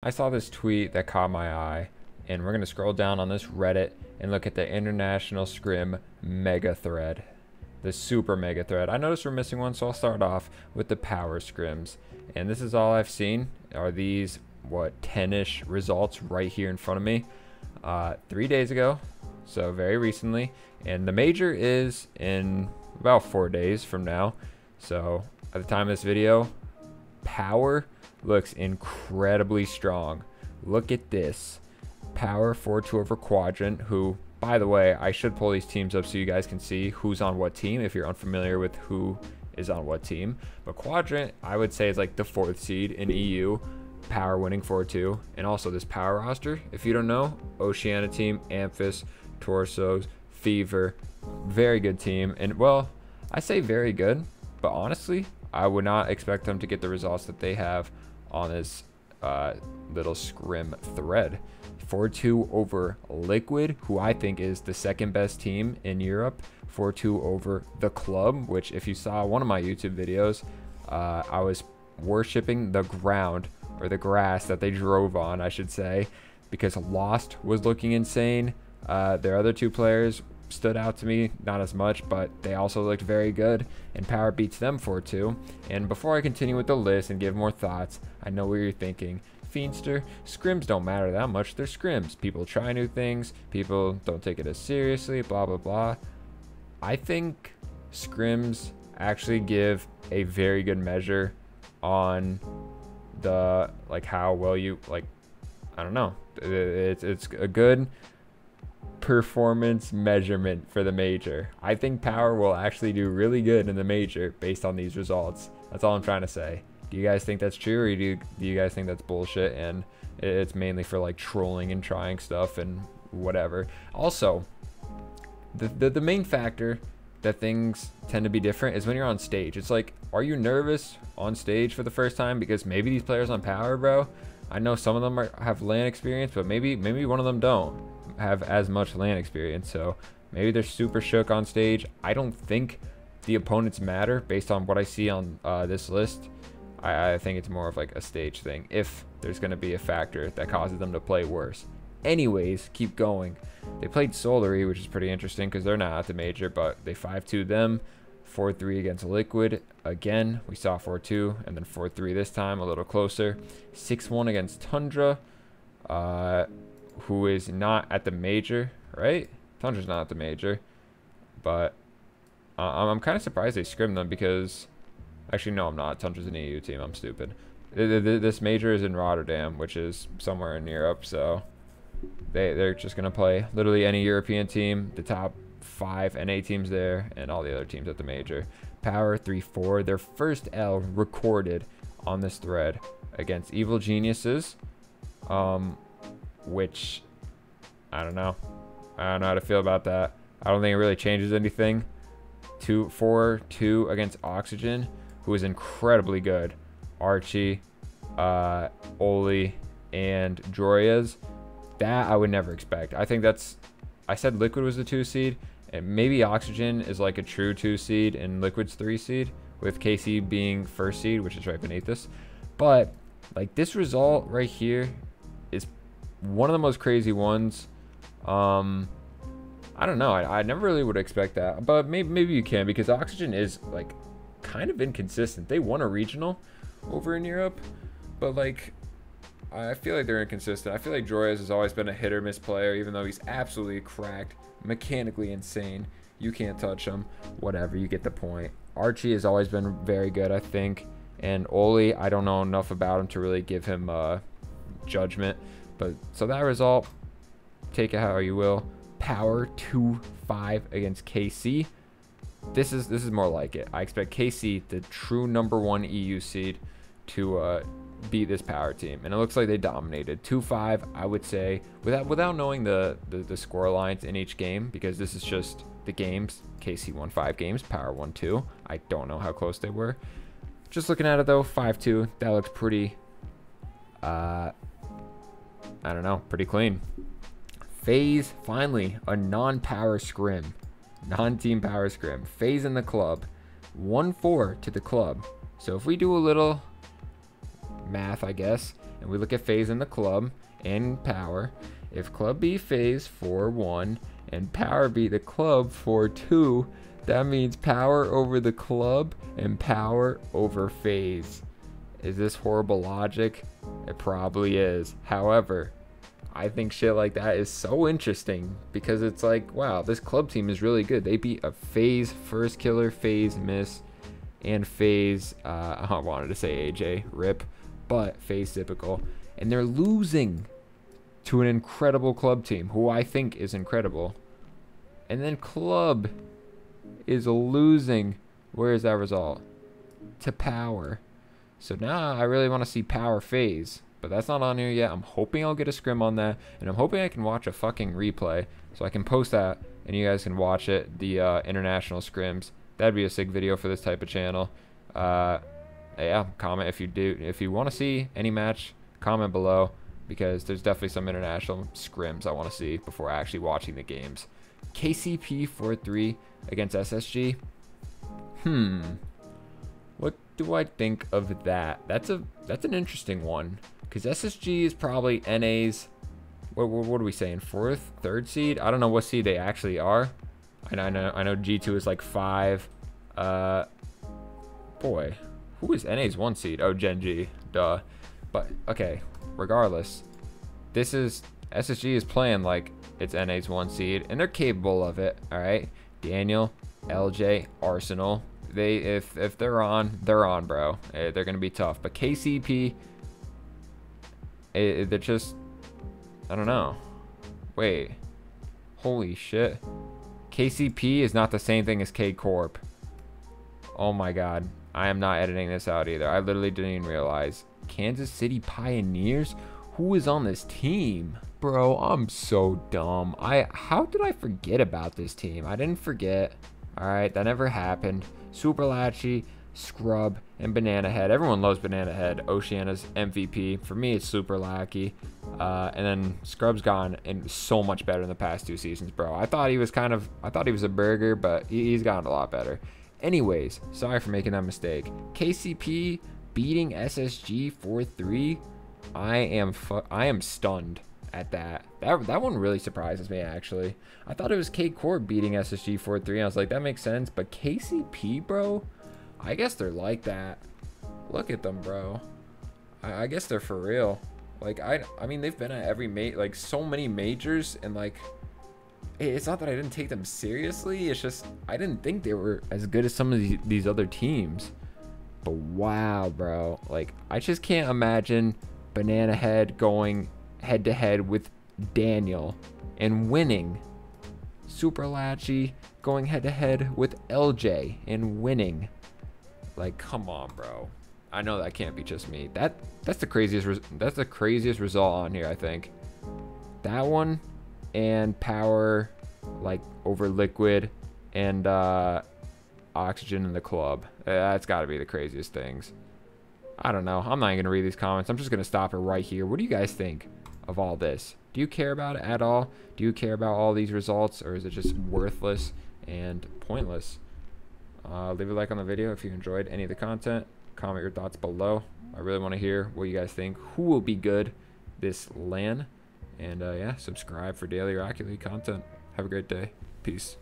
I saw this tweet that caught my eye, and we're going to scroll down on this Reddit and look at the International Scrim mega thread, the super mega thread. I noticed we're missing one, so I'll start off with the power scrims. And this is all I've seen are these, 10-ish results right here in front of me 3 days ago, so very recently. And the major is in about 4 days from now. So at the time of this video, power looks incredibly strong. Look at this. Power 4-2 over Quadrant, who, by the way, I should pull these teams up so you guys can see who's on what team if you're unfamiliar with who is on what team. But Quadrant, I would say, is like the 4th seed in EU. Power winning 4-2. And also this power roster, if you don't know, Oceania team, Amphis, Torsos, Fever. Very good team. And, well, I say very good, but honestly, I would not expect them to get the results that they have on this little scrim thread. 4-2 over Liquid, who I think is the second best team in Europe. 4-2 over the club, which if you saw one of my YouTube videos, I was worshipping the ground, or the grass that they drove on, I should say, because Lost was looking insane. Their other two players stood out to me, not as much, but they also looked very good, and Power beats them 4-2. And before I continue with the list and give more thoughts, I know what you're thinking. Fiendster, scrims don't matter that much. They're scrims. People try new things. People don't take it as seriously, blah, blah, blah. I think scrims actually give a very good measure on the, how well you, I don't know. It's a good performance measurement for the major. I think Power will actually do really good in the major based on these results. That's all I'm trying to say. Do you guys think that's true, or do you guys think that's bullshit and it's mainly for trolling and trying stuff and whatever? Also, the main factor that things tend to be different is when you're on stage. It's are you nervous on stage for the first time? Because maybe these players on Power, bro, I know some of them have LAN experience, but maybe one of them don't have as much LAN experience, so maybe they're super shook on stage. I don't think the opponents matter based on what I see on this list. I think it's more of a stage thing, if there's going to be a factor that causes them to play worse. Anyways, keep going. They played Solary, which is pretty interesting because they're not at the major, but they 5-2 them. 4-3 against Liquid. Again, we saw 4-2 and then 4-3 this time, a little closer. 6-1 against Tundra, who is not at the major, right? Tundra's not at the major, but I'm kind of surprised they scrimmed them because, actually, no, I'm not. Tundra's an EU team. I'm stupid. This major is in Rotterdam, which is somewhere in Europe, so they're just going to play literally any European team, the top 5 NA teams there, and all the other teams at the major. Power 3-4, their first L recorded on this thread against Evil Geniuses, which I don't know. I don't know how to feel about that. I don't think it really changes anything. 4-2 against Oxygen, who is incredibly good. Archie, Oli, and Droyas. That I would never expect. I think I said Liquid was the 2 seed, and maybe Oxygen is a true 2 seed and Liquid's 3 seed, with KC being 1st seed, which is right beneath this. But this result right here is one of the most crazy ones. I don't know. I never really would expect that, but maybe you can, because Oxygen is kind of inconsistent. They won a regional over in Europe, but I feel like they're inconsistent. I feel like Droyas has always been a hit or miss player, even though he's absolutely cracked, mechanically insane. You can't touch him. Whatever, you get the point. Archie has always been very good, I think, and Oli, I don't know enough about him to really give him judgment. But so that result, take it how you will. Power 2-5 against KC. This is more like it. I expect KC, the true #1 EU seed, to beat this Power team, and it looks like they dominated. 2-5, I would say, without knowing the score lines in each game, because this is just the games. KC won 5 games, Power won 2. I don't know how close they were. Just looking at it though, 5-2, that looks pretty, I don't know, pretty clean. FaZe, finally, a non-power scrim. Non-team power scrim. FaZe in the club. 1-4 to the club. So if we do a little math, I guess, and we look at phase in the club and power. If club be phase 4-1 and power be the club 4-2, that means power over the club and power over phase. Is this horrible logic? It probably is. However, I think shit like that is so interesting because it's like, wow, this club team is really good. They beat a phase first killer, phase miss, and phase, I wanted to say AJ, rip, but phase typical. And they're losing to an incredible club team, who I think is incredible. And then club is losing, where is that result? To power. So now I really want to see power phase, but that's not on here yet. I'm hoping I'll get a scrim on that, and I'm hoping I can watch a fucking replay so I can post that and you guys can watch it, the international scrims. That'd be a sick video for this type of channel. Yeah, comment if you want to see any match, comment below, because there's definitely some international scrims I want to see before actually watching the games. KCP 4-3 against SSG. What do I think of that? That's an interesting one, because SSG is probably NA's, what are we saying, 4th, 3rd seed? I don't know what seed they actually are. I know G2 is like 5. Boy, who is NA's 1 seed? Oh, Gen G, duh. But okay, regardless, this is, SSG is playing like it's NA's 1 seed, and they're capable of it. All right, Daniel, LJ, Arsenal. If they're on, bro. They're gonna be tough. But KCP, they're just, I don't know. Wait, holy shit. KCP is not the same thing as K Corp. Oh my god, I am not editing this out either. I literally didn't even realize. Kansas City Pioneers? Who is on this team? Bro, I'm so dumb. How did I forget about this team? I didn't forget. Alright, that never happened. Super Latchy, Scrub, and Banana Head. Everyone loves Banana Head. Oceana's MVP. For me, it's Super Lackey. And then Scrub's gone and so much better in the past 2 seasons, bro. I thought he was a burger, but he's gotten a lot better. Anyways, sorry for making that mistake. KCP beating SSG 4-3. I am stunned at that. That one really surprises me, actually. I thought it was K Corp beating SSG 4-3. I was like, that makes sense. But KCP, bro, I guess they're like that. Look at them, bro. I guess they're for real. Like, I mean, they've been at every like so many majors, and like, it's not that I didn't take them seriously. It's just I didn't think they were as good as some of these other teams. But wow, bro. Like, I just can't imagine Banana Head going head to head with Daniel and winning. Super Latchy going head to head with LJ and winning. Like, come on, bro. I know that can't be just me. That's the craziest result on here, I think. That one and power like over liquid and oxygen in the club. That's got to be the craziest things. I don't know. I'm not even gonna read these comments. I'm just gonna stop it right here. What do you guys think of all this? Do you care about it at all? Do you care about all these results, or is it just worthless and pointless? Leave a like on the video if you enjoyed any of the content. Comment your thoughts below. I really want to hear what you guys think. Who will be good this LAN? And yeah, subscribe for daily Rocket League content. Have a great day. Peace.